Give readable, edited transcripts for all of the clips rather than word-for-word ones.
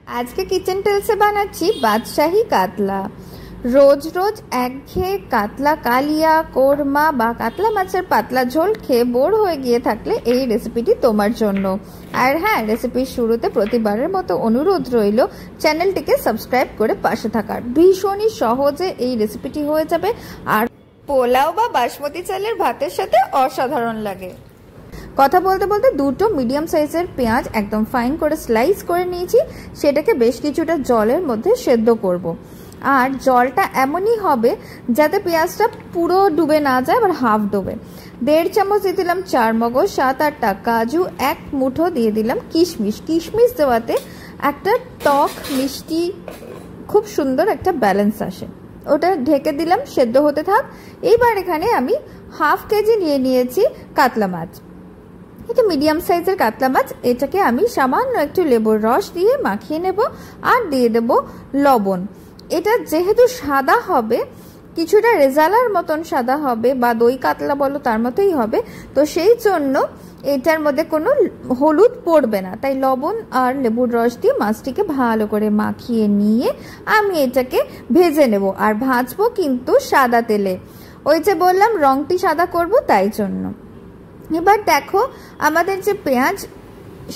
आज के kitchen tell से বানাচ্ছি বাদশাহী কাতলা। রোজ রোজ একঘেয়ে কাতলা কালিয়া কোরমা বা কাতলা মাছের পাতলা ঝোল খেয়ে বোর হয়ে গিয়ে থাকলে এই রেসিপিটি তোমার জন্য। আর হ্যাঁ, রেসিপির শুরুতে প্রতিবারের মতো অনুরোধ রইল চ্যানেলটিকে সাবস্ক্রাইব করে পাশে থাকার। ভীষণই সহজে এই রেসিপিটি হয়ে যাবে আর পোলাও বা বাসমতি চালের ভাতের সাথে অসাধারণ লাগে। কথা বলতে বলতে দুটো মিডিয়াম সাইজের পেঁয়াজ একদম ফাইন করে স্লাইস করে নিয়েছি, সেটাকে বেশ কিছুটা জলের মধ্যে সেদ্ধ করব। আর জলটা এমনই হবে যাতে পেঁয়াজটা পুরো ডুবে না যায়, আবার হাফ ডুবে। 1.5 চামচ দিয়ে দিলাম চারমগজ, 7-8টা কাজু, 1 মুঠো দিয়ে দিলাম কিশমিশ। কিশমিশ দেওয়াতে একটা টক মিষ্টি খুব সুন্দর একটা ব্যালেন্স আসে। ওটা ঢেকে দিলাম, সেদ্ধ হতে থাক। এইবার এখানে আমি হাফ কেজি নিয়ে নিয়েছি কাতলা মাছ। এটা মিডিয়াম সাইজের কাতলা মাছ। এটাকে আমি সামান্য একটু লেবুর রস দিয়ে মাখিয়ে নেব আর দিয়ে দেব লবণ। এটা যেহেতু সাদা হবে, কিছুটা রেজালার মতন সাদা হবে বা দই কাতলা বলো তার মতোই হবে, তো সেই জন্য এটার মধ্যে কোনো হলুদ পড়বে না। তাই লবণ আর লেবুর রস দিয়ে মাছটিকে ভালো করে মাখিয়ে নিয়ে আমি এটাকে ভেজে নেব। আর ভাজবো কিন্তু সাদা তেলে, ওই যে বললাম রংটি সাদা করব, তাই জন্য। এবার দেখো আমাদের যে পেঁয়াজ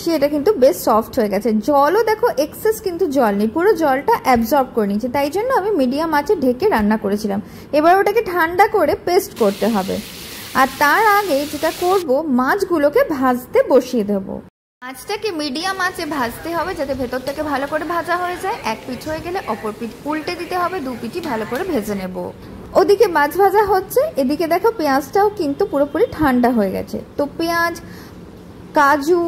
সেটা কিন্তু বেশ সফট হয়ে গেছে। জলও দেখো এক্সেস কিন্তু জল নেই, পুরো জলটা অ্যাবজর্ব করে নিয়েছে। তাই জন্য আমি মিডিয়াম আঁচে ঢেকে রান্না করেছিলাম। এবার ওটাকে ঠান্ডা করে পেস্ট করতে হবে। আর তার আগে যেটা করব, মাছগুলোকে ভাজতে বসিয়ে দেবো। মাছটাকে মিডিয়াম আঁচে ভাজতে হবে যাতে ভেতর থেকে ভালো করে ভাজা হয়ে যায়। এক পিঠ হয়ে গেলে অপর পিঠ উল্টে দিতে হবে, দু পিঠই ভালো করে ভেজে নেব। ওদিকে মাছ ভাজা হচ্ছে, এদিকে দেখো পেঁয়াজটাও কিন্তু পুরোপুরি ঠান্ডা হয়ে গেছে। তো পেঁয়াজ, কাজু,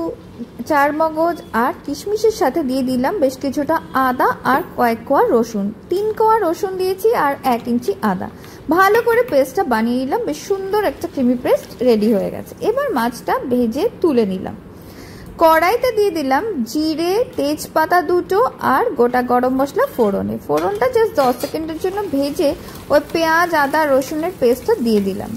চারমগজ আর কিশমিশের সাথে দিয়ে দিলাম বেশ কিছুটা আদা আর কয়েক কোয়া রসুন। 3 কোয়া রসুন দিয়েছি আর 1 ইঞ্চি আদা। ভালো করে পেস্টটা বানিয়ে নিলাম, বেশ সুন্দর একটা ক্রিমি পেস্ট রেডি হয়ে গেছে। এবার মাছটা ভেজে তুলে নিলাম। কড়াইতে দিয়ে দিলাম জিরে, তেজপাতা দুটো আর গোটা গরম মশলা ফোড়নে। ফোড়নটা জাস্ট 10 সেকেন্ডের জন্য ভেজে ওই পেঁয়াজ আদা রসুনের পেস্টটা দিয়ে দিলাম।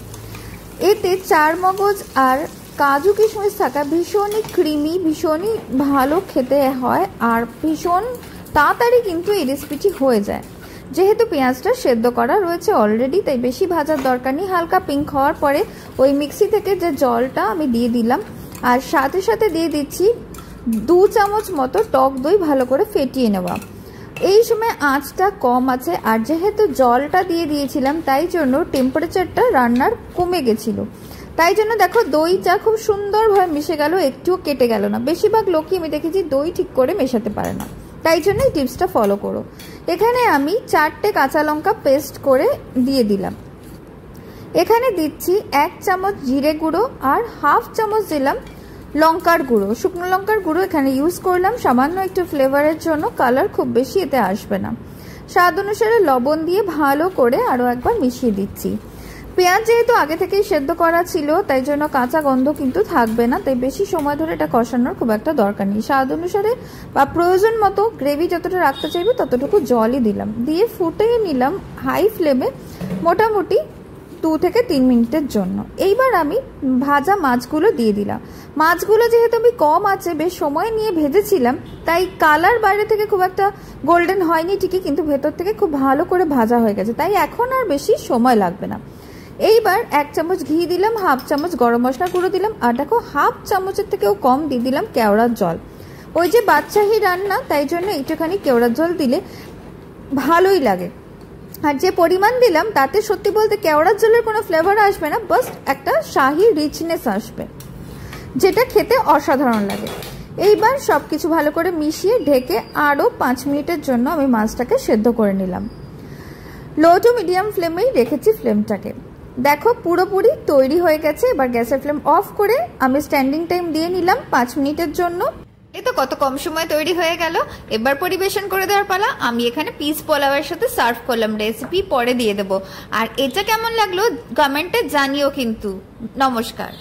এতে চারমগজ আর কাজু কিশমিশ থাকা ভীষণই ক্রিমি, ভীষণই ভালো খেতে হয় আর ভীষণ তাড়াতাড়ি কিন্তু এই রেসিপিটি হয়ে যায়। যেহেতু পেঁয়াজটা সেদ্ধ করা রয়েছে অলরেডি, তাই বেশি ভাজার দরকার নেই। হালকা পিঙ্ক হওয়ার পরে ওই মিক্সি থেকে যে জলটা আমি দিয়ে দিলাম আর সাথে সাথে দিয়ে দিচ্ছি 2 চামচ মতো টক দই ভালো করে ফেটিয়ে নেওয়া। এই সময় আঁচটা কম আছে আর যেহেতু জলটা দিয়ে দিয়েছিলাম তাই জন্য টেম্পারেচারটা রান্নার কমে গেছিলো। তাই জন্য দেখো দইটা খুব সুন্দরভাবে মিশে গেল, একটুও কেটে গেল না। বেশিরভাগ লোকই আমি দেখেছি দই ঠিক করে মেশাতে পারে না, তাই জন্য এই টিপসটা ফলো করো। এখানে আমি 4টে কাঁচা লঙ্কা পেস্ট করে দিয়ে দিলাম। এখানে দিচ্ছি 1 চামচ জিরে গুঁড়ো আর হাফ চামচ দিলাম লঙ্কার গুঁড়ো। শুকনো লঙ্কার গুঁড়ো এখানে ইউজ করলাম সামান্য একটু ফ্লেভারের জন্য, কালার খুব বেশি এতে আসবে না। স্বাদ অনুসারে লবণ দিয়ে ভালো করে আরও একবার মিশিয়ে দিচ্ছি। পেঁয়াজ যেহেতু আগে থেকেই সেদ্ধ করা ছিল তাই জন্য কাঁচা গন্ধ কিন্তু থাকবে না, তাই বেশি সময় ধরে এটা কষানোর খুব একটা দরকার নেই। স্বাদ অনুসারে বা প্রয়োজন মতো গ্রেভি যতটা রাখতে চাইবে ততটুকু জলই দিলাম। দিয়ে ফুটিয়ে নিলাম হাই ফ্লেমে মোটামুটি 2 থেকে 3 মিনিটের জন্য। এইবার আমি ভাজা মাছগুলো দিয়ে দিলাম। মাছগুলো যেহেতু আমি কম আছে বেশ সময় নিয়ে ভেজেছিলাম, তাই কালার বাইরে থেকে খুব একটা গোল্ডেন হয়নি ঠিকই, কিন্তু ভেতর থেকে খুব ভালো করে ভাজা হয়ে গেছে, তাই এখন আর বেশি সময় লাগবে না। এইবার 1 চামচ ঘি দিলাম, হাফ চামচ গরম মশলা গুঁড়ো দিলাম আর দেখো হাফ চামচের থেকেও কম দিয়ে দিলাম কেওড়ার জল। ওই যে বাদশাহী রান্না, তাই জন্য একটুখানি কেওড়ার জল দিলে ভালোই লাগে। আর যে পরিমাণ দিলাম তাতে সত্যি বলতে কেওড়ার জলের কোনো ফ্লেভার আসবে না, বাস একটা শাহি রিচনেস আসবে, যেটা খেতে অসাধারণ লাগে। এইবার সব কিছু ভালো করে মিশিয়ে ঢেকে আরও 5 মিনিটের জন্য আমি মাছটাকে সেদ্ধ করে নিলাম। লো টু মিডিয়াম ফ্লেমেই রেখেছি ফ্লেমটাকে। দেখো পুরোপুরি তৈরি হয়ে গেছে। এবার গ্যাসের ফ্লেম অফ করে আমি স্ট্যান্ডিং টাইম দিয়ে নিলাম 5 মিনিটের জন্য। এই তো কত কম সময় তৈরি হয়ে গেল। এবার পরিবেশন করে দেওয়ার পালা। আমি এখানে পিস পোলাওয়ের সাথে সার্ভ করলাম, রেসিপি পরে দিয়ে দেবো। আর এটা কেমন লাগলো কমেন্টে জানিও কিন্তু। নমস্কার।